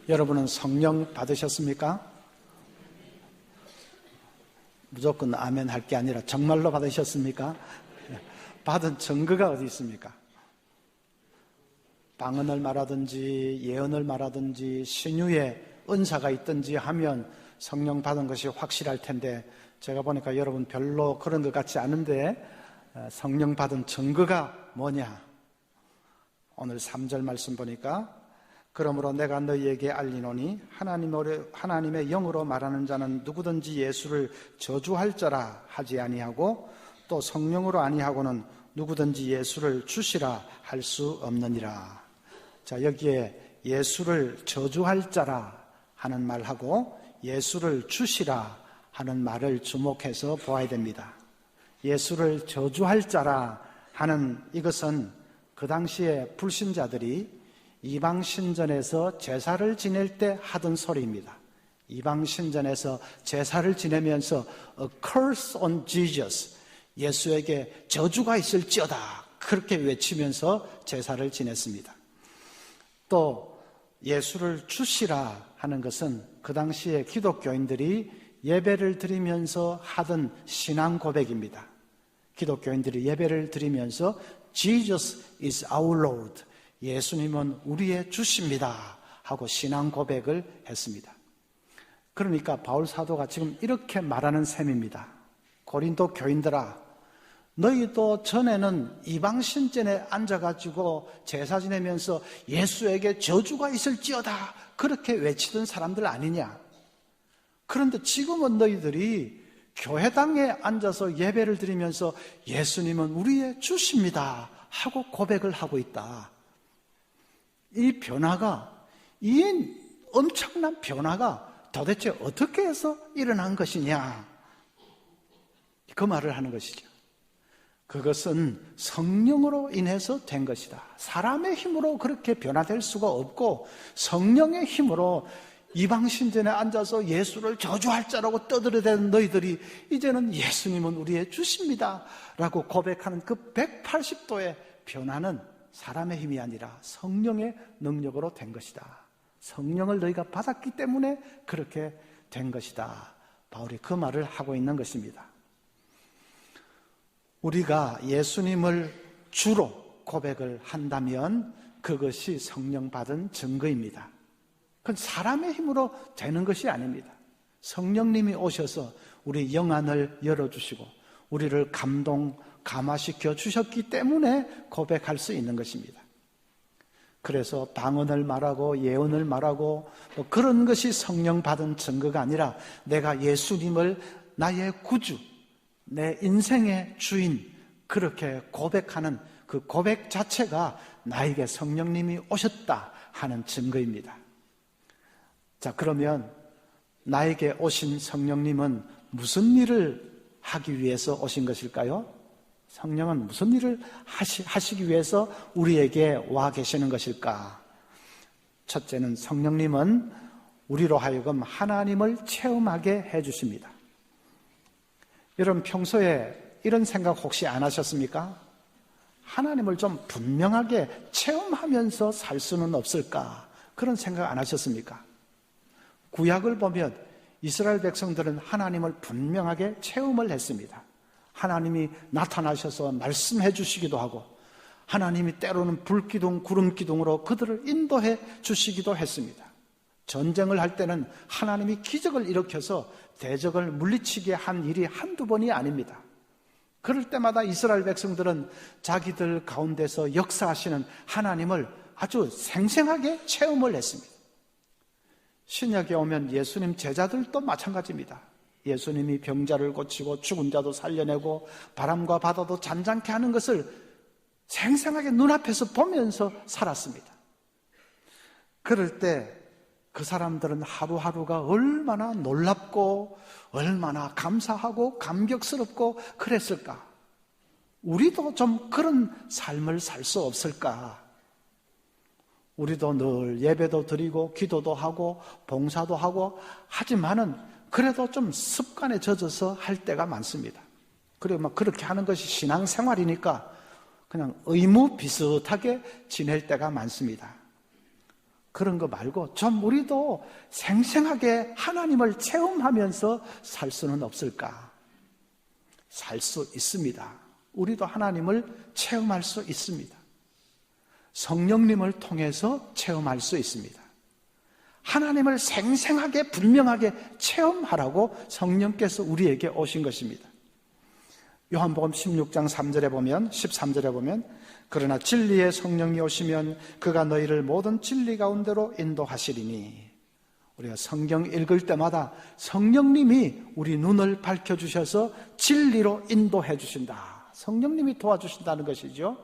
여러분은 성령 받으셨습니까? 무조건 아멘 할 게 아니라 정말로 받으셨습니까? 받은 증거가 어디 있습니까? 방언을 말하든지 예언을 말하든지 신유의 은사가 있든지 하면 성령 받은 것이 확실할 텐데, 제가 보니까 여러분 별로 그런 것 같지 않은데 성령 받은 증거가 뭐냐? 오늘 3절 말씀 보니까, 그러므로 내가 너희에게 알리노니 하나님의 영으로 말하는 자는 누구든지 예수를 저주할 자라 하지 아니하고 또 성령으로 아니하고는 누구든지 예수를 주시라 할 수 없느니라. 자, 여기에 예수를 저주할 자라 하는 말하고 예수를 주시라 하는 말을 주목해서 보아야 됩니다. 예수를 저주할 자라 하는 이것은 그 당시에 불신자들이 이방 신전에서 제사를 지낼 때 하던 소리입니다. 이방 신전에서 제사를 지내면서 A curse on Jesus, 예수에게 저주가 있을지어다, 그렇게 외치면서 제사를 지냈습니다. 또 예수를 주시라 하는 것은 그 당시에 기독교인들이 예배를 드리면서 하던 신앙 고백입니다. 기독교인들이 예배를 드리면서 Jesus is our Lord, 예수님은 우리의 주십니다 하고 신앙 고백을 했습니다. 그러니까 바울 사도가 지금 이렇게 말하는 셈입니다. 고린도 교인들아, 너희도 전에는 이방 신전에 앉아가지고 제사 지내면서 예수에게 저주가 있을지어다 그렇게 외치던 사람들 아니냐? 그런데 지금은 너희들이 교회당에 앉아서 예배를 드리면서 예수님은 우리의 주십니다 하고 고백을 하고 있다. 이 변화가, 이 엄청난 변화가 도대체 어떻게 해서 일어난 것이냐, 그 말을 하는 것이죠. 그것은 성령으로 인해서 된 것이다. 사람의 힘으로 그렇게 변화될 수가 없고, 성령의 힘으로 이방신전에 앉아서 예수를 저주할 자라고 떠들어대는 너희들이 이제는 예수님은 우리의 주십니다 라고 고백하는 그 180도의 변화는 사람의 힘이 아니라 성령의 능력으로 된 것이다. 성령을 너희가 받았기 때문에 그렇게 된 것이다. 바울이 그 말을 하고 있는 것입니다. 우리가 예수님을 주로 고백을 한다면 그것이 성령 받은 증거입니다. 그건 사람의 힘으로 되는 것이 아닙니다. 성령님이 오셔서 우리 영안을 열어주시고 우리를 감화시켜 주셨기 때문에 고백할 수 있는 것입니다. 그래서 방언을 말하고 예언을 말하고 뭐 그런 것이 성령 받은 증거가 아니라 내가 예수님을 나의 구주, 내 인생의 주인, 그렇게 고백하는 그 고백 자체가 나에게 성령님이 오셨다 하는 증거입니다. 자, 그러면 나에게 오신 성령님은 무슨 일을 하기 위해서 오신 것일까요? 성령은 무슨 일을 하시기 위해서 우리에게 와 계시는 것일까? 첫째는 성령님은 우리로 하여금 하나님을 체험하게 해주십니다. 여러분 평소에 이런 생각 혹시 안 하셨습니까? 하나님을 좀 분명하게 체험하면서 살 수는 없을까? 그런 생각 안 하셨습니까? 구약을 보면 이스라엘 백성들은 하나님을 분명하게 체험을 했습니다. 하나님이 나타나셔서 말씀해 주시기도 하고 하나님이 때로는 불기둥, 구름기둥으로 그들을 인도해 주시기도 했습니다. 전쟁을 할 때는 하나님이 기적을 일으켜서 대적을 물리치게 한 일이 한두 번이 아닙니다. 그럴 때마다 이스라엘 백성들은 자기들 가운데서 역사하시는 하나님을 아주 생생하게 체험을 했습니다. 신약에 오면 예수님 제자들도 마찬가지입니다. 예수님이 병자를 고치고 죽은 자도 살려내고 바람과 바다도 잔잔케 하는 것을 생생하게 눈앞에서 보면서 살았습니다. 그럴 때 그 사람들은 하루하루가 얼마나 놀랍고 얼마나 감사하고 감격스럽고 그랬을까? 우리도 좀 그런 삶을 살 수 없을까? 우리도 늘 예배도 드리고 기도도 하고 봉사도 하고 하지만은 그래도 좀 습관에 젖어서 할 때가 많습니다. 그리고 막 그렇게 하는 것이 신앙생활이니까 그냥 의무 비슷하게 지낼 때가 많습니다. 그런 거 말고 좀 우리도 생생하게 하나님을 체험하면서 살 수는 없을까? 살 수 있습니다. 우리도 하나님을 체험할 수 있습니다. 성령님을 통해서 체험할 수 있습니다. 하나님을 생생하게 분명하게 체험하라고 성령께서 우리에게 오신 것입니다. 요한복음 16장 3절에 보면 13절에 보면 그러나 진리의 성령이 오시면 그가 너희를 모든 진리 가운데로 인도하시리니, 우리가 성경 읽을 때마다 성령님이 우리 눈을 밝혀주셔서 진리로 인도해 주신다. 성령님이 도와주신다는 것이죠.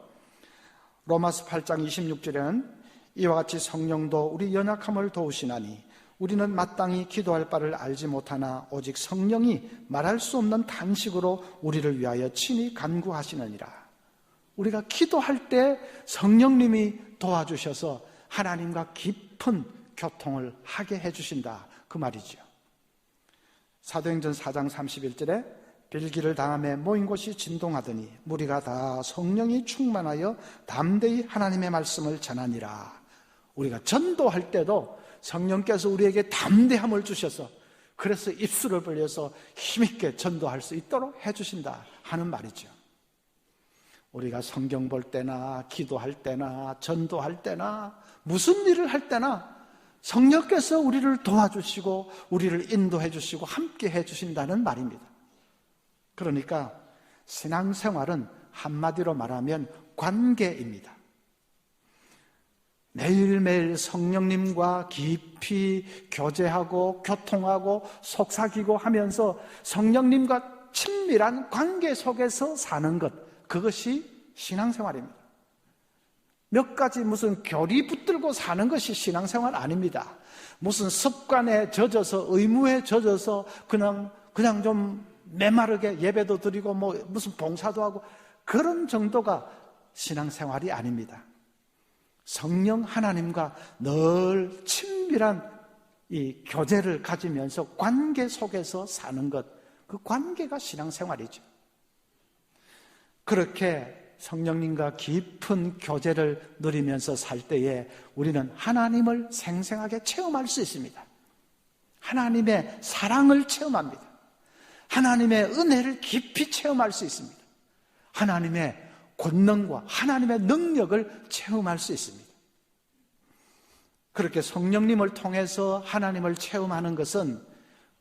로마서 8장 26절에는 이와 같이 성령도 우리 연약함을 도우시나니 우리는 마땅히 기도할 바를 알지 못하나 오직 성령이 말할 수 없는 탄식으로 우리를 위하여 친히 간구하시느니라. 우리가 기도할 때 성령님이 도와주셔서 하나님과 깊은 교통을 하게 해주신다, 그 말이죠. 사도행전 4장 31절에 빌기를 당함에 모인 곳이 진동하더니 무리가 다 성령이 충만하여 담대히 하나님의 말씀을 전하니라. 우리가 전도할 때도 성령께서 우리에게 담대함을 주셔서 그래서 입술을 벌려서 힘있게 전도할 수 있도록 해주신다 하는 말이죠. 우리가 성경 볼 때나 기도할 때나 전도할 때나 무슨 일을 할 때나 성령께서 우리를 도와주시고 우리를 인도해 주시고 함께 해 주신다는 말입니다. 그러니까 신앙생활은 한마디로 말하면 관계입니다. 매일매일 성령님과 깊이 교제하고 교통하고 속삭이고 하면서 성령님과 친밀한 관계 속에서 사는 것, 그것이 신앙생활입니다. 몇 가지 무슨 결이 붙들고 사는 것이 신앙생활 아닙니다. 무슨 습관에 젖어서 의무에 젖어서 그냥 좀 메마르게 예배도 드리고 무슨 봉사도 하고 그런 정도가 신앙생활이 아닙니다. 성령 하나님과 늘 친밀한 이 교제를 가지면서 관계 속에서 사는 것, 그 관계가 신앙생활이죠. 그렇게 성령님과 깊은 교제를 누리면서 살 때에 우리는 하나님을 생생하게 체험할 수 있습니다. 하나님의 사랑을 체험합니다. 하나님의 은혜를 깊이 체험할 수 있습니다. 하나님의 권능과 하나님의 능력을 체험할 수 있습니다. 그렇게 성령님을 통해서 하나님을 체험하는 것은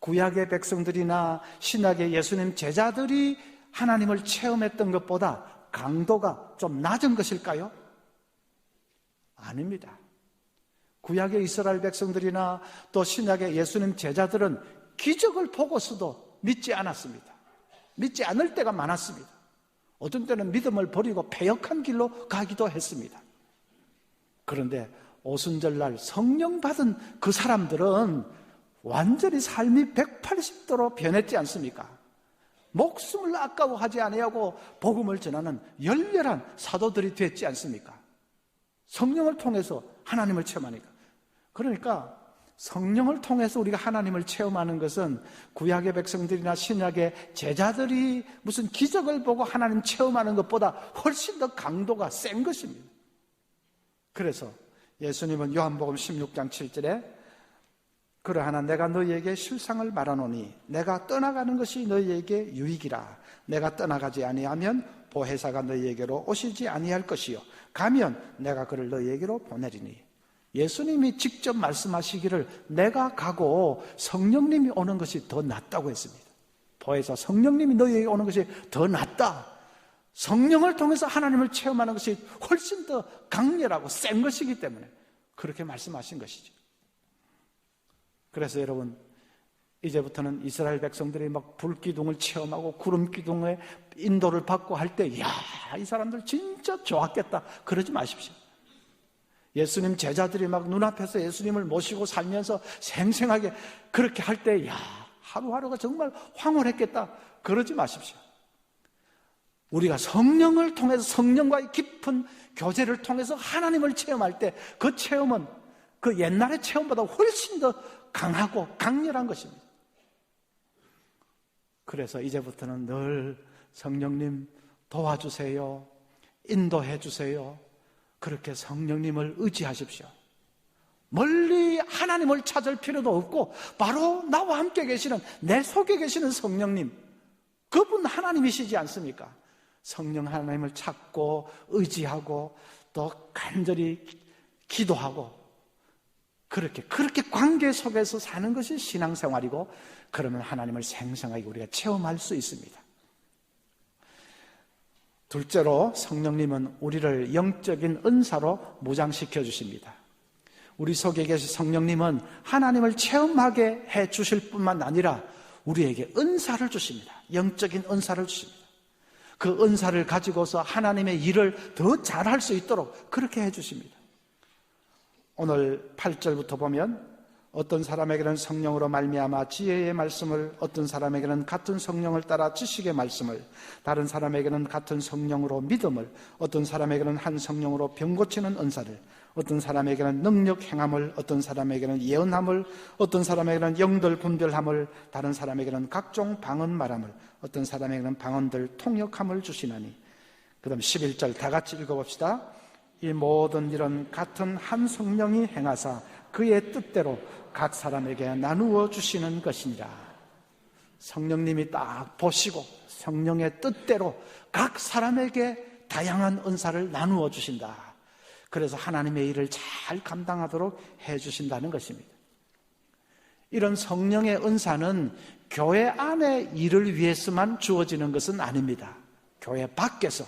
구약의 백성들이나 신약의 예수님 제자들이 하나님을 체험했던 것보다 강도가 좀 낮은 것일까요? 아닙니다. 구약의 이스라엘 백성들이나 또 신약의 예수님 제자들은 기적을 보고서도 믿지 않았습니다. 믿지 않을 때가 많았습니다. 어떤 때는 믿음을 버리고 패역한 길로 가기도 했습니다. 그런데 오순절날 성령 받은 그 사람들은 완전히 삶이 180도로 변했지 않습니까? 목숨을 아까워하지 아니하고 복음을 전하는 열렬한 사도들이 됐지 않습니까? 성령을 통해서 하나님을 체험하니까. 그러니까 성령을 통해서 우리가 하나님을 체험하는 것은 구약의 백성들이나 신약의 제자들이 무슨 기적을 보고 하나님 체험하는 것보다 훨씬 더 강도가 센 것입니다. 그래서 예수님은 요한복음 16장 7절에 그러하나 내가 너희에게 실상을 말하노니 내가 떠나가는 것이 너희에게 유익이라. 내가 떠나가지 아니하면 보혜사가 너희에게로 오시지 아니할 것이요 가면 내가 그를 너희에게로 보내리니. 예수님이 직접 말씀하시기를 내가 가고 성령님이 오는 것이 더 낫다고 했습니다. 보혜사 성령님이 너희에게 오는 것이 더 낫다. 성령을 통해서 하나님을 체험하는 것이 훨씬 더 강렬하고 센 것이기 때문에 그렇게 말씀하신 것이죠. 그래서 여러분, 이제부터는 이스라엘 백성들이 막 불기둥을 체험하고 구름기둥의 인도를 받고 할 때, 이야, 이 사람들 진짜 좋았겠다. 그러지 마십시오. 예수님 제자들이 막 눈앞에서 예수님을 모시고 살면서 생생하게 그렇게 할 때, 이야, 하루하루가 정말 황홀했겠다. 그러지 마십시오. 우리가 성령을 통해서 성령과의 깊은 교제를 통해서 하나님을 체험할 때 그 체험은 그 옛날의 체험보다 훨씬 더 강하고 강렬한 것입니다. 그래서 이제부터는 늘 성령님 도와주세요, 인도해 주세요, 그렇게 성령님을 의지하십시오. 멀리 하나님을 찾을 필요도 없고 바로 나와 함께 계시는, 내 속에 계시는 성령님, 그분 하나님이시지 않습니까? 성령 하나님을 찾고 의지하고 또 간절히 기도하고 그렇게 관계 속에서 사는 것이 신앙생활이고, 그러면 하나님을 생생하게 우리가 체험할 수 있습니다. 둘째로, 성령님은 우리를 영적인 은사로 무장시켜 주십니다. 우리 속에 계신 성령님은 하나님을 체험하게 해 주실 뿐만 아니라 우리에게 은사를 주십니다. 영적인 은사를 주십니다. 그 은사를 가지고서 하나님의 일을 더 잘할 수 있도록 그렇게 해 주십니다. 오늘 8절부터 보면 어떤 사람에게는 성령으로 말미암아 지혜의 말씀을, 어떤 사람에게는 같은 성령을 따라 지식의 말씀을, 다른 사람에게는 같은 성령으로 믿음을, 어떤 사람에게는 한 성령으로 병 고치는 은사를, 어떤 사람에게는 능력 행함을, 어떤 사람에게는 예언함을, 어떤 사람에게는 영들 분별함을, 다른 사람에게는 각종 방언 말함을, 어떤 사람에게는 방언들 통역함을 주시나니. 그 다음 11절 다 같이 읽어봅시다. 이 모든 일은 같은 한 성령이 행하사 그의 뜻대로 각 사람에게 나누어 주시는 것이니라. 성령님이 딱 보시고 성령의 뜻대로 각 사람에게 다양한 은사를 나누어 주신다. 그래서 하나님의 일을 잘 감당하도록 해 주신다는 것입니다. 이런 성령의 은사는 교회 안의 일을 위해서만 주어지는 것은 아닙니다. 교회 밖에서,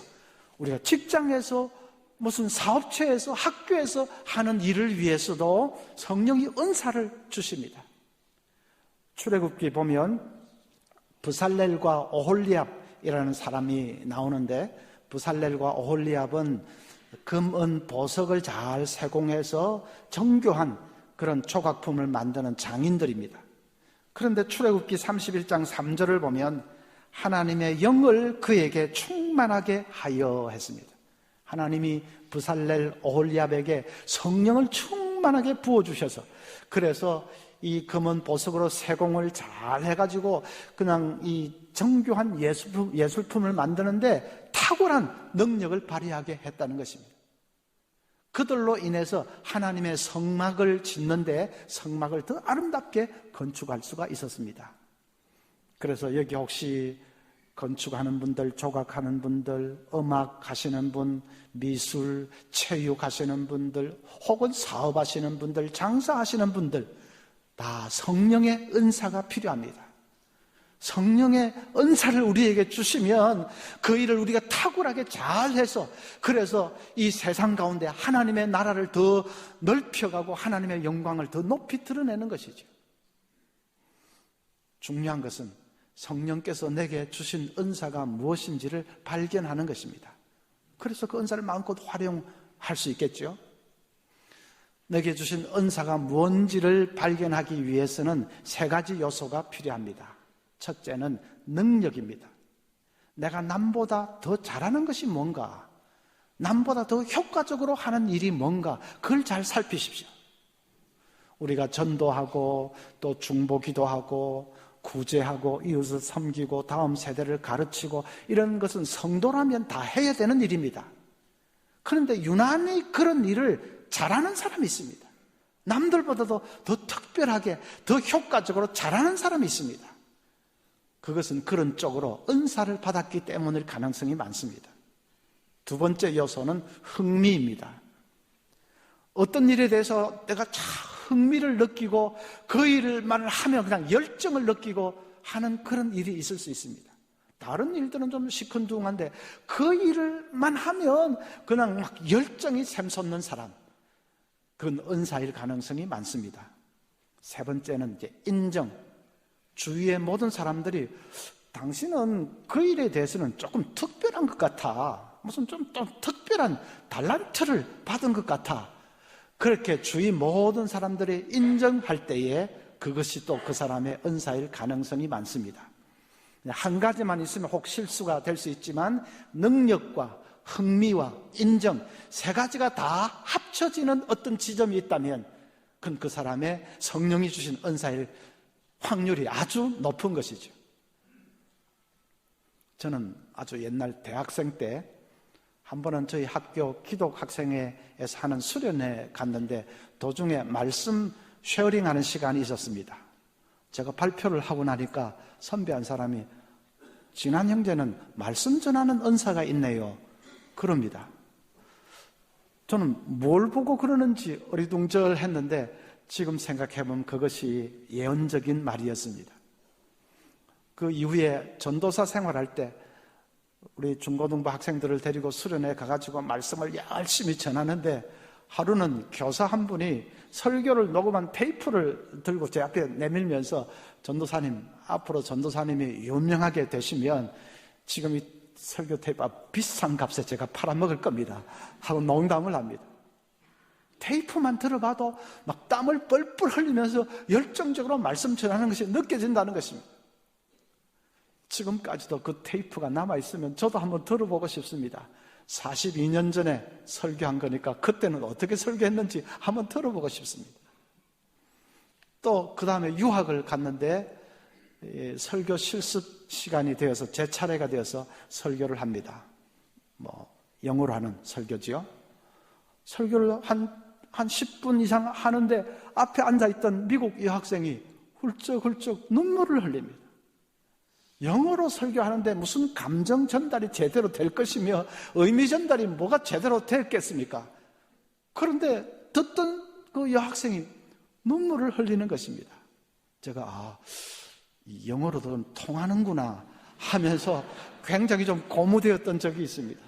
우리가 직장에서, 무슨 사업체에서, 학교에서 하는 일을 위해서도 성령이 은사를 주십니다. 출애굽기 보면 브살렐과 오홀리압이라는 사람이 나오는데, 브살렐과 오홀리압은 금, 은, 보석을 잘 세공해서 정교한 그런 조각품을 만드는 장인들입니다. 그런데 출애굽기 31장 3절을 보면 하나님의 영을 그에게 충만하게 하여 했습니다. 하나님이 브살렐, 오홀리압에게 성령을 충만하게 부어주셔서, 그래서 이 금은 보석으로 세공을 잘 해가지고 그냥 이 정교한 예술품을 만드는데 탁월한 능력을 발휘하게 했다는 것입니다. 그들로 인해서 하나님의 성막을 짓는데 성막을 더 아름답게 건축할 수가 있었습니다. 그래서 여기 혹시 건축하는 분들, 조각하는 분들, 음악 하시는 분, 미술, 체육 하시는 분들, 혹은 사업하시는 분들, 장사하시는 분들, 다 성령의 은사가 필요합니다. 성령의 은사를 우리에게 주시면 그 일을 우리가 탁월하게 잘해서, 그래서 이 세상 가운데 하나님의 나라를 더 넓혀가고 하나님의 영광을 더 높이 드러내는 것이죠. 중요한 것은 성령께서 내게 주신 은사가 무엇인지를 발견하는 것입니다. 그래서 그 은사를 마음껏 활용할 수 있겠죠. 내게 주신 은사가 무엇인지를 발견하기 위해서는 세 가지 요소가 필요합니다. 첫째는 능력입니다. 내가 남보다 더 잘하는 것이 뭔가, 남보다 더 효과적으로 하는 일이 뭔가, 그걸 잘 살피십시오. 우리가 전도하고 또 중보기도하고 구제하고 이웃을 섬기고 다음 세대를 가르치고 이런 것은 성도라면 다 해야 되는 일입니다. 그런데 유난히 그런 일을 잘하는 사람이 있습니다. 남들보다도 더 특별하게, 더 효과적으로 잘하는 사람이 있습니다. 그것은 그런 쪽으로 은사를 받았기 때문일 가능성이 많습니다. 두 번째 요소는 흥미입니다. 어떤 일에 대해서 내가 참 흥미를 느끼고 그 일만 하면 그냥 열정을 느끼고 하는 그런 일이 있을 수 있습니다. 다른 일들은 좀 시큰둥한데 그 일만 하면 그냥 막 열정이 샘솟는 사람, 그건 은사일 가능성이 많습니다. 세 번째는 이제 인정. 주위의 모든 사람들이 당신은 그 일에 대해서는 조금 특별한 것 같아, 무슨 좀 특별한 달란트를 받은 것 같아, 그렇게 주위 모든 사람들이 인정할 때에 그것이 또 그 사람의 은사일 가능성이 많습니다. 한 가지만 있으면 혹 실수가 될 수 있지만 능력과 흥미와 인정, 세 가지가 다 합쳐지는 어떤 지점이 있다면 그건 그 사람의 성령이 주신 은사일 확률이 아주 높은 것이죠. 저는 아주 옛날 대학생 때 한 번은 저희 학교 기독학생회에서 하는 수련회 갔는데 도중에 말씀 쉐어링하는 시간이 있었습니다. 제가 발표를 하고 나니까 선배 한 사람이 진한 형제는 말씀 전하는 은사가 있네요 그럽니다. 저는 뭘 보고 그러는지 어리둥절했는데 지금 생각해보면 그것이 예언적인 말이었습니다. 그 이후에 전도사 생활할 때 우리 중고등부 학생들을 데리고 수련회 가가지고 말씀을 열심히 전하는데 하루는 교사 한 분이 설교를 녹음한 테이프를 들고 제 앞에 내밀면서 전도사님, 앞으로 전도사님이 유명하게 되시면 지금 이 설교 테이프 비싼 값에 제가 팔아먹을 겁니다 하고 농담을 합니다. 테이프만 들어봐도 막 땀을 뻘뻘 흘리면서 열정적으로 말씀 전하는 것이 느껴진다는 것입니다. 지금까지도 그 테이프가 남아있으면 저도 한번 들어보고 싶습니다. 42년 전에 설교한 거니까 그때는 어떻게 설교했는지 한번 들어보고 싶습니다. 또 그 다음에 유학을 갔는데 설교 실습 시간이 되어서 제 차례가 되어서 설교를 합니다. 영어로 하는 설교지요. 설교를 한 10분 이상 하는데 앞에 앉아있던 미국 여학생이 훌쩍훌쩍 눈물을 흘립니다. 영어로 설교하는데 무슨 감정 전달이 제대로 될 것이며 의미 전달이 뭐가 제대로 됐겠습니까? 그런데 듣던 그 여학생이 눈물을 흘리는 것입니다. 제가 영어로도 통하는구나 하면서 굉장히 좀 고무되었던 적이 있습니다.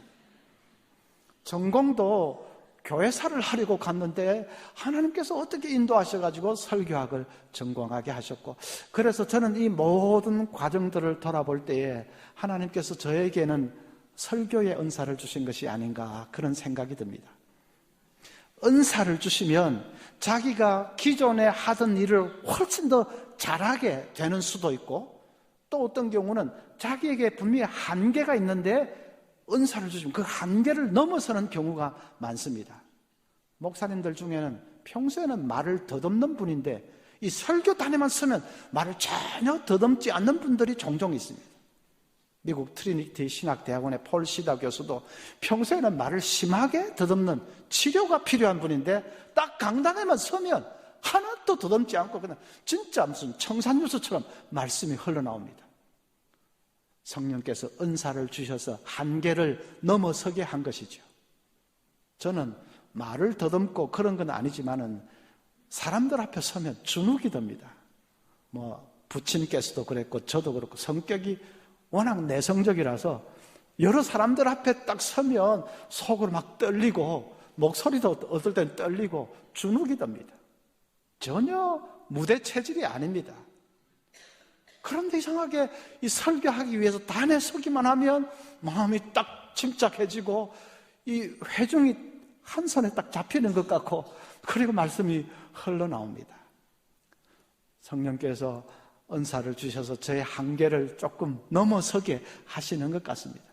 전공도 교회사를 하려고 갔는데 하나님께서 어떻게 인도하셔가지고 설교학을 전공하게 하셨고, 그래서 저는 이 모든 과정들을 돌아볼 때에 하나님께서 저에게는 설교의 은사를 주신 것이 아닌가 그런 생각이 듭니다. 은사를 주시면 자기가 기존에 하던 일을 훨씬 더 잘하게 되는 수도 있고, 또 어떤 경우는 자기에게 분명히 한계가 있는데 은사를 주시면 그 한계를 넘어서는 경우가 많습니다. 목사님들 중에는 평소에는 말을 더듬는 분인데 이 설교단에만 서면 말을 전혀 더듬지 않는 분들이 종종 있습니다. 미국 트리니티 신학대학원의 폴 시다 교수도 평소에는 말을 심하게 더듬는 치료가 필요한 분인데 딱 강단에만 서면 하나도 더듬지 않고 그냥 진짜 무슨 청산유수처럼 말씀이 흘러나옵니다. 성령께서 은사를 주셔서 한계를 넘어서게 한 것이죠. 저는 말을 더듬고 그런 건 아니지만은 사람들 앞에 서면 주눅이 듭니다. 부친께서도 그랬고 저도 그렇고 성격이 워낙 내성적이라서 여러 사람들 앞에 딱 서면 속으로 막 떨리고 목소리도 어떨 땐 떨리고 주눅이 듭니다. 전혀 무대 체질이 아닙니다. 그런데 이상하게 이 설교하기 위해서 단에 서기만 하면 마음이 딱 침착해지고 이 회중이 한 손에 딱 잡히는 것 같고 그리고 말씀이 흘러나옵니다. 성령께서 은사를 주셔서 저의 한계를 조금 넘어서게 하시는 것 같습니다.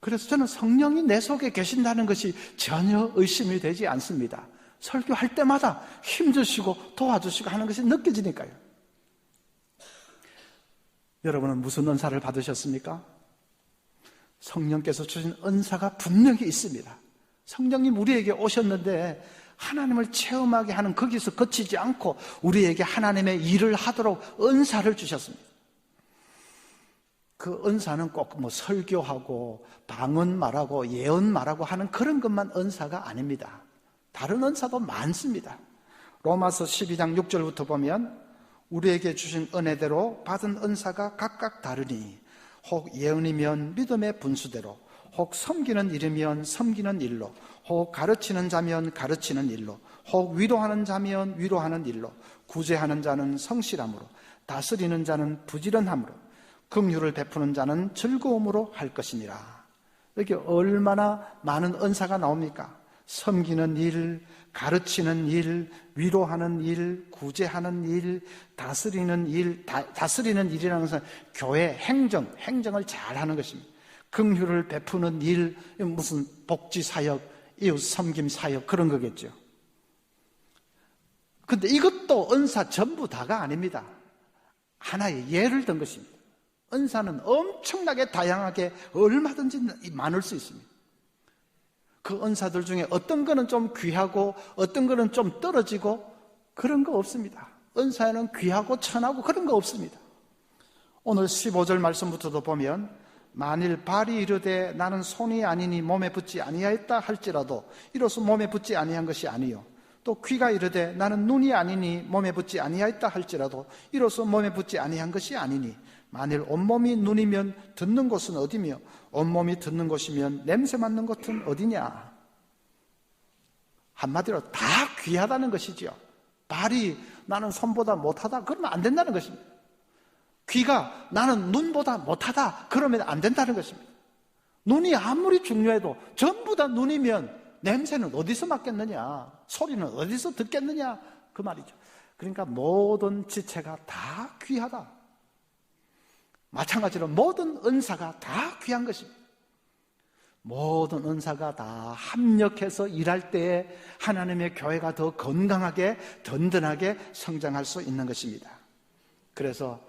그래서 저는 성령이 내 속에 계신다는 것이 전혀 의심이 되지 않습니다. 설교할 때마다 힘주시고 도와주시고 하는 것이 느껴지니까요. 여러분은 무슨 은사를 받으셨습니까? 성령께서 주신 은사가 분명히 있습니다. 성령님 우리에게 오셨는데 하나님을 체험하게 하는 거기서 그치지 않고 우리에게 하나님의 일을 하도록 은사를 주셨습니다. 그 은사는 꼭 설교하고 방언 말하고 예언 말하고 하는 그런 것만 은사가 아닙니다. 다른 은사도 많습니다. 로마서 12장 6절부터 보면 우리에게 주신 은혜대로 받은 은사가 각각 다르니 혹 예언이면 믿음의 분수대로, 혹 섬기는 일이면 섬기는 일로, 혹 가르치는 자면 가르치는 일로, 혹 위로하는 자면 위로하는 일로, 구제하는 자는 성실함으로, 다스리는 자는 부지런함으로, 긍휼을 베푸는 자는 즐거움으로 할 것이니라. 이렇게 얼마나 많은 은사가 나옵니까? 섬기는 일, 가르치는 일, 위로하는 일, 구제하는 일, 다스리는 일, 다스리는 일이라는 것은 교회 행정을 잘하는 것입니다. 긍휼을 베푸는 일, 무슨 복지사역, 이웃 섬김 사역 그런 거겠죠. 근데 이것도 은사 전부 다가 아닙니다. 하나의 예를 든 것입니다. 은사는 엄청나게 다양하게 얼마든지 많을 수 있습니다. 그 은사들 중에 어떤 거는 좀 귀하고 어떤 거는 좀 떨어지고 그런 거 없습니다. 은사에는 귀하고 천하고 그런 거 없습니다. 오늘 15절 말씀부터도 보면 만일 발이 이르되 나는 손이 아니니 몸에 붙지 아니하였다 할지라도 이로써 몸에 붙지 아니한 것이 아니요 또 귀가 이르되 나는 눈이 아니니 몸에 붙지 아니하였다 할지라도 이로써 몸에 붙지 아니한 것이 아니니 만일 온몸이 눈이면 듣는 곳은 어디며 온몸이 듣는 곳이면 냄새 맡는 곳은 어디냐. 한마디로 다 귀하다는 것이지요. 발이 나는 손보다 못하다 그러면 안 된다는 것입니다. 귀가 나는 눈보다 못하다 그러면 안 된다는 것입니다. 눈이 아무리 중요해도 전부 다 눈이면 냄새는 어디서 맡겠느냐, 소리는 어디서 듣겠느냐 그 말이죠. 그러니까 모든 지체가 다 귀하다. 마찬가지로 모든 은사가 다 귀한 것입니다. 모든 은사가 다 합력해서 일할 때에 하나님의 교회가 더 건강하게 든든하게 성장할 수 있는 것입니다. 그래서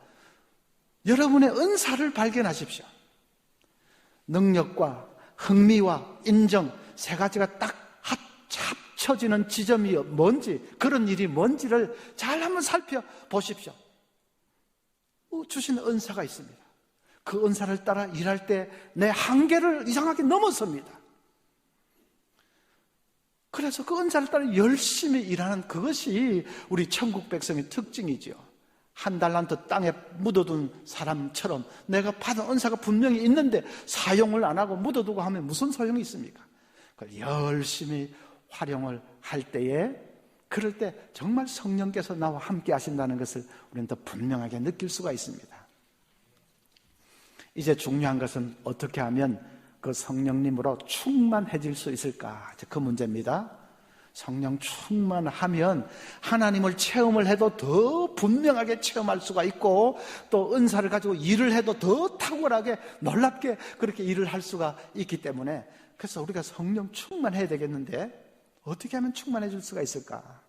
여러분의 은사를 발견하십시오. 능력과 흥미와 인정 세 가지가 딱 합쳐지는 지점이 뭔지, 그런 일이 뭔지를 잘 한번 살펴보십시오. 주신 은사가 있습니다. 그 은사를 따라 일할 때 내 한계를 이상하게 넘어섭니다. 그래서 그 은사를 따라 열심히 일하는 그것이 우리 천국 백성의 특징이죠. 한 달란트 땅에 묻어둔 사람처럼 내가 받은 은사가 분명히 있는데 사용을 안 하고 묻어두고 하면 무슨 소용이 있습니까? 그걸 열심히 활용을 할 때에, 그럴 때 정말 성령께서 나와 함께 하신다는 것을 우리는 더 분명하게 느낄 수가 있습니다. 이제 중요한 것은 어떻게 하면 그 성령님으로 충만해질 수 있을까? 그 문제입니다. 성령 충만하면 하나님을 체험을 해도 더 분명하게 체험할 수가 있고, 또 은사를 가지고 일을 해도 더 탁월하게 놀랍게 그렇게 일을 할 수가 있기 때문에, 그래서 우리가 성령 충만해야 되겠는데 어떻게 하면 충만해질 수가 있을까?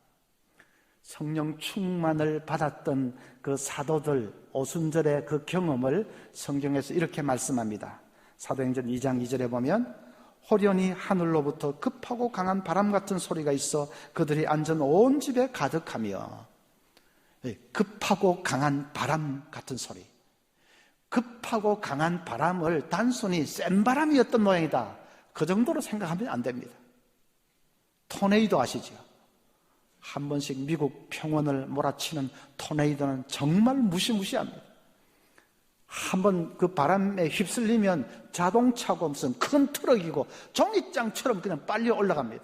성령 충만을 받았던 그 사도들 오순절의 그 경험을 성경에서 이렇게 말씀합니다. 사도행전 2장 2절에 보면 호련히 하늘로부터 급하고 강한 바람 같은 소리가 있어 그들이 앉은 온 집에 가득하며, 급하고 강한 바람 같은 소리, 급하고 강한 바람을 단순히 센 바람이었던 모양이다 그 정도로 생각하면 안 됩니다. 토네이도 아시죠? 한 번씩 미국 평원을 몰아치는 토네이도는 정말 무시무시합니다. 한번 그 바람에 휩쓸리면 자동차고 무슨 큰 트럭이고 종이장처럼 그냥 빨리 올라갑니다.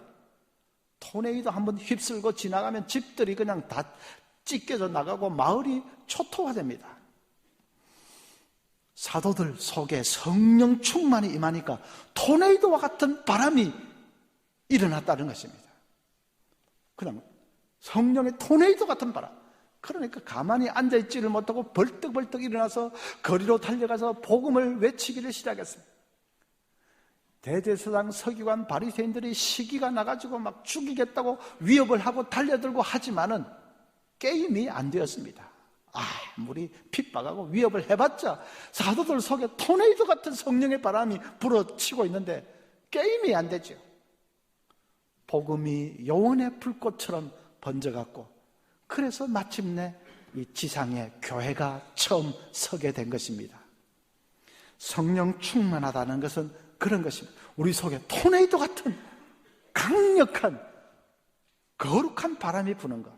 토네이도 한번 휩쓸고 지나가면 집들이 그냥 다 찢겨져 나가고 마을이 초토화됩니다. 사도들 속에 성령 충만이 임하니까 토네이도와 같은 바람이 일어났다는 것입니다. 그냥 성령의 토네이도 같은 바람. 그러니까 가만히 앉아있지를 못하고 벌떡벌떡 일어나서 거리로 달려가서 복음을 외치기를 시작했습니다. 대제사장 서기관 바리새인들이 시기가 나가지고 막 죽이겠다고 위협을 하고 달려들고 하지만은 게임이 안 되었습니다. 아무리 핍박하고 위협을 해봤자 사도들 속에 토네이도 같은 성령의 바람이 불어치고 있는데 게임이 안 되죠. 복음이 영원의 불꽃처럼 번져갔고, 그래서 마침내 이 지상의 교회가 처음 서게 된 것입니다. 성령 충만하다는 것은 그런 것입니다. 우리 속에 토네이도 같은 강력한 거룩한 바람이 부는 것.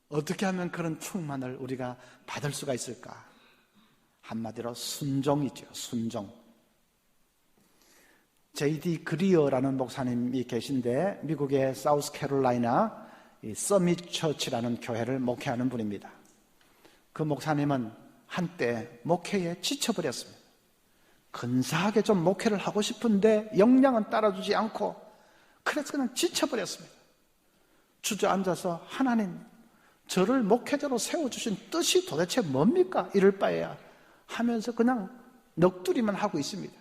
어떻게 하면 그런 충만을 우리가 받을 수가 있을까? 한마디로 순종이죠. 순종. J.D. 그리어라는 목사님이 계신데 미국의 사우스캐롤라이나 서밋 처치라는 교회를 목회하는 분입니다. 그 목사님은 한때 목회에 지쳐버렸습니다. 근사하게 좀 목회를 하고 싶은데 역량은 따라주지 않고, 그래서 그냥 지쳐버렸습니다. 주저앉아서 하나님, 저를 목회자로 세워주신 뜻이 도대체 뭡니까? 이럴 바에야 하면서 그냥 넋두리만 하고 있습니다.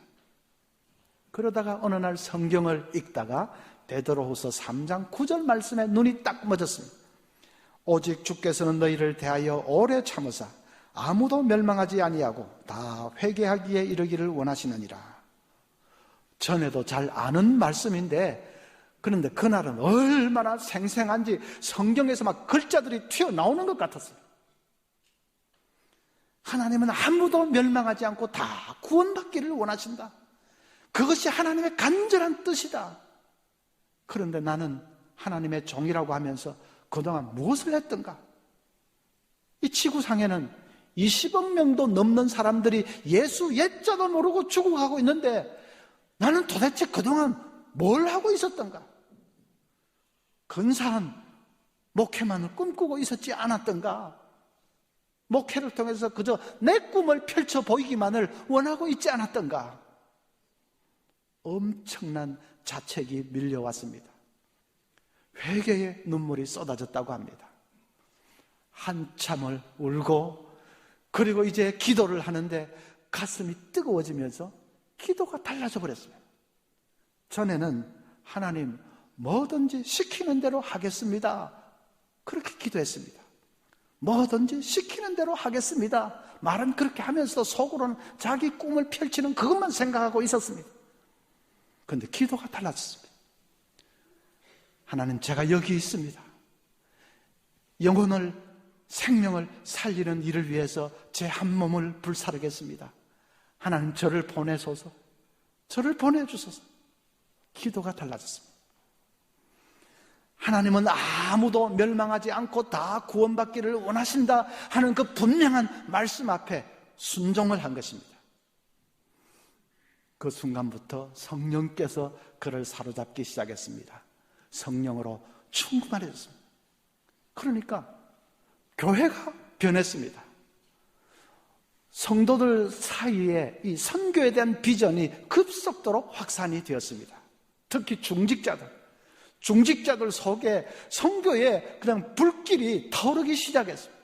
그러다가 어느 날 성경을 읽다가 베드로후서 3장 9절 말씀에 눈이 딱 멎었습니다. 오직 주께서는 너희를 대하여 오래 참으사 아무도 멸망하지 아니하고 다 회개하기에 이르기를 원하시느니라. 전에도 잘 아는 말씀인데, 그런데 그날은 얼마나 생생한지 성경에서 막 글자들이 튀어나오는 것 같았어요. 하나님은 아무도 멸망하지 않고 다 구원받기를 원하신다. 그것이 하나님의 간절한 뜻이다. 그런데 나는 하나님의 종이라고 하면서 그동안 무엇을 했던가? 이 지구상에는 20억 명도 넘는 사람들이 예수 옛자도 모르고 죽어가고 있는데 나는 도대체 그동안 뭘 하고 있었던가? 근사한 목회만을 꿈꾸고 있었지 않았던가? 목회를 통해서 그저 내 꿈을 펼쳐 보이기만을 원하고 있지 않았던가? 엄청난 자책이 밀려왔습니다. 회개의 눈물이 쏟아졌다고 합니다. 한참을 울고, 그리고 이제 기도를 하는데 가슴이 뜨거워지면서 기도가 달라져 버렸습니다. 전에는 하나님, 뭐든지 시키는 대로 하겠습니다, 그렇게 기도했습니다. 뭐든지 시키는 대로 하겠습니다. 말은 그렇게 하면서 속으로는 자기 꿈을 펼치는 그것만 생각하고 있었습니다. 그런데 기도가 달라졌습니다. 하나님, 제가 여기 있습니다. 영혼을, 생명을 살리는 일을 위해서 제 한 몸을 불사르겠습니다. 하나님, 저를 보내소서. 저를 보내주소서. 기도가 달라졌습니다. 하나님은 아무도 멸망하지 않고 다 구원받기를 원하신다 하는 그 분명한 말씀 앞에 순종을 한 것입니다. 그 순간부터 성령께서 그를 사로잡기 시작했습니다. 성령으로 충만해졌습니다. 그러니까 교회가 변했습니다. 성도들 사이에 이 선교에 대한 비전이 급속도로 확산이 되었습니다. 특히 중직자들 속에 선교에 그냥 불길이 타오르기 시작했습니다.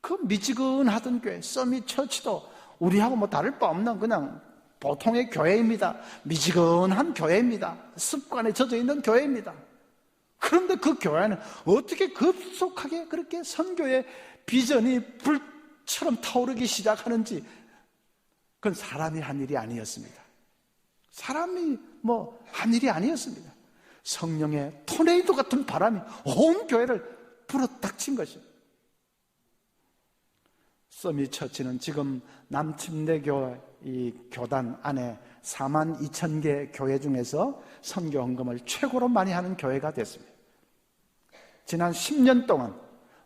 그 미지근하던 교회, 서밋 처치도 우리하고 뭐 다를 바 없는 그냥 보통의 교회입니다. 미지근한 교회입니다. 습관에 젖어 있는 교회입니다. 그런데 그 교회는 어떻게 급속하게 그렇게 선교의 비전이 불처럼 타오르기 시작하는지, 그건 사람이 한 일이 아니었습니다. 사람이 뭐 한 일이 아니었습니다. 성령의 토네이도 같은 바람이 온 교회를 불어닥친 것입니다. 서밋 처치는 지금 남침대교 이 교단 안에 42,000개 교회 중에서 선교 헌금을 최고로 많이 하는 교회가 됐습니다. 지난 10년 동안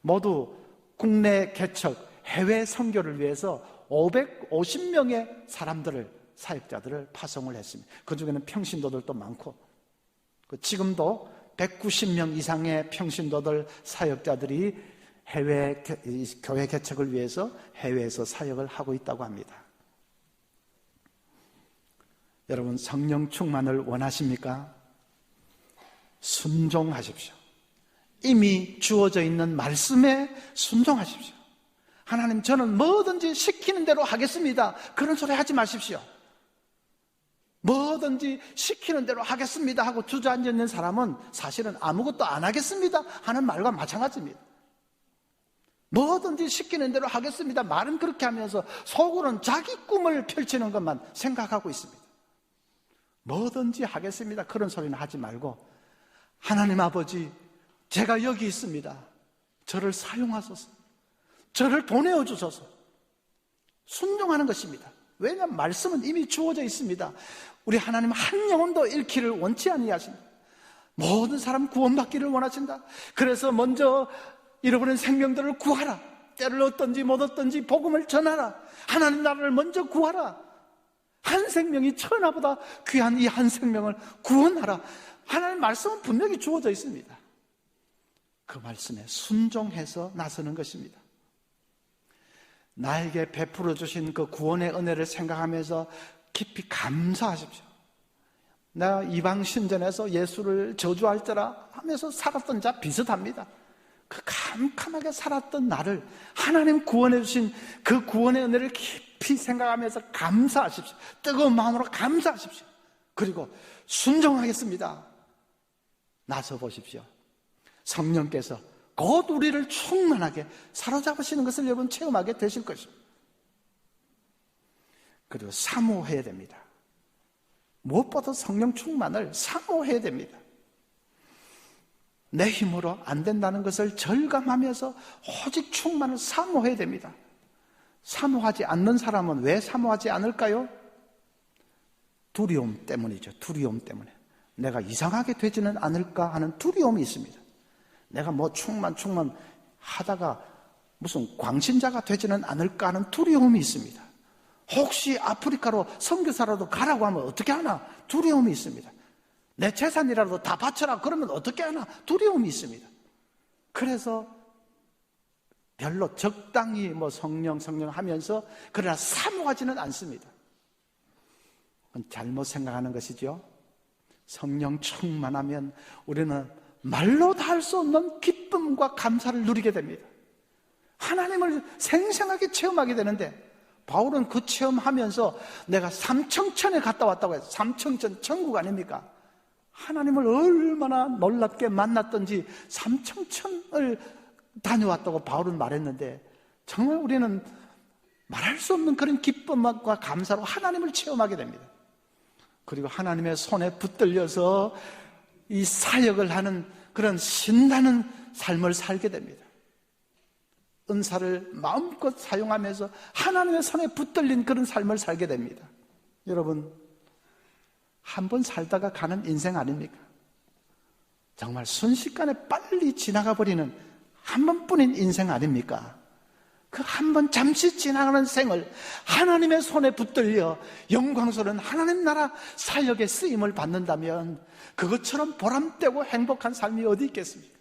모두 국내 개척, 해외 선교를 위해서 550명의 사역자들을 파송을 했습니다. 그 중에는 평신도들도 많고, 지금도 190명 이상의 평신도들 사역자들이 교회 개척을 위해서 해외에서 사역을 하고 있다고 합니다. 여러분, 성령 충만을 원하십니까? 순종하십시오. 이미 주어져 있는 말씀에 순종하십시오. 하나님, 저는 뭐든지 시키는 대로 하겠습니다, 그런 소리 하지 마십시오. 뭐든지 시키는 대로 하겠습니다 하고 주저앉아 있는 사람은 사실은 아무것도 안 하겠습니다 하는 말과 마찬가지입니다. 뭐든지 시키는 대로 하겠습니다 말은 그렇게 하면서 속으로는 자기 꿈을 펼치는 것만 생각하고 있습니다. 뭐든지 하겠습니다 그런 소리는 하지 말고, 하나님 아버지, 제가 여기 있습니다. 저를 사용하소서. 저를 보내어 주소서. 순종하는 것입니다. 왜냐하면 말씀은 이미 주어져 있습니다. 우리 하나님 한 영혼도 잃기를 원치 아니하십니다. 모든 사람 구원받기를 원하신다. 그래서 먼저 잃어버린 생명들을 구하라. 때를 얻든지 못 얻든지 복음을 전하라. 하나님 나라를 먼저 구하라. 한 생명이 천하보다 귀한 이 한 생명을 구원하라. 하나님 말씀은 분명히 주어져 있습니다. 그 말씀에 순종해서 나서는 것입니다. 나에게 베풀어 주신 그 구원의 은혜를 생각하면서 깊이 감사하십시오. 내가 이방신전에서 예수를 저주할지라 하면서 살았던 자 비슷합니다. 그 캄캄하게 살았던 나를 하나님 구원해 주신 그 구원의 은혜를 깊이 생각하면서 감사하십시오. 뜨거운 마음으로 감사하십시오. 그리고 순종하겠습니다. 나서 보십시오. 성령께서 곧 우리를 충만하게 사로잡으시는 것을 여러분 체험하게 되실 것입니다. 그리고 사모해야 됩니다. 무엇보다 성령 충만을 사모해야 됩니다. 내 힘으로 안 된다는 것을 절감하면서 오직 충만을 사모해야 됩니다. 사모하지 않는 사람은 왜 사모하지 않을까요? 두려움 때문이죠. 두려움 때문에. 내가 이상하게 되지는 않을까 하는 두려움이 있습니다. 내가 뭐 충만 하다가 무슨 광신자가 되지는 않을까 하는 두려움이 있습니다. 혹시 아프리카로 선교사라도 가라고 하면 어떻게 하나 두려움이 있습니다. 내 재산이라도 다 바쳐라 그러면 어떻게 하나 두려움이 있습니다. 그래서 별로 적당히 뭐 성령 하면서 그러나 사모하지는 않습니다. 그건 잘못 생각하는 것이죠. 성령 충만하면 우리는 말로 다 할 수 없는 기쁨과 감사를 누리게 됩니다. 하나님을 생생하게 체험하게 되는데 바울은 그 체험하면서 내가 삼청천에 갔다 왔다고 해서 삼청천 천국 아닙니까? 하나님을 얼마나 놀랍게 만났던지 삼청천을 다녀왔다고 바울은 말했는데 정말 우리는 말할 수 없는 그런 기쁨과 감사로 하나님을 체험하게 됩니다. 그리고 하나님의 손에 붙들려서 이 사역을 하는 그런 신나는 삶을 살게 됩니다. 은사를 마음껏 사용하면서 하나님의 손에 붙들린 그런 삶을 살게 됩니다. 여러분, 한 번 살다가 가는 인생 아닙니까? 정말 순식간에 빨리 지나가 버리는 한 번뿐인 인생 아닙니까? 그 한 번 잠시 지나가는 생을 하나님의 손에 붙들려 영광스러운 하나님 나라 사역의 쓰임을 받는다면 그것처럼 보람되고 행복한 삶이 어디 있겠습니까?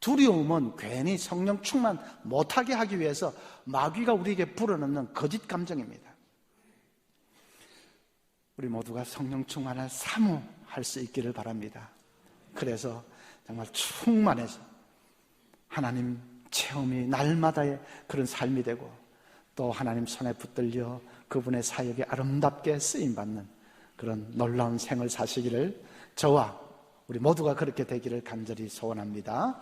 두려움은 괜히 성령 충만 못하게 하기 위해서 마귀가 우리에게 불어넣는 거짓 감정입니다. 우리 모두가 성령 충만을 사모할 수 있기를 바랍니다. 그래서 정말 충만해서 하나님 체험이 날마다의 그런 삶이 되고 또 하나님 손에 붙들려 그분의 사역에 아름답게 쓰임받는 그런 놀라운 생을 사시기를 저와 우리 모두가 그렇게 되기를 간절히 소원합니다.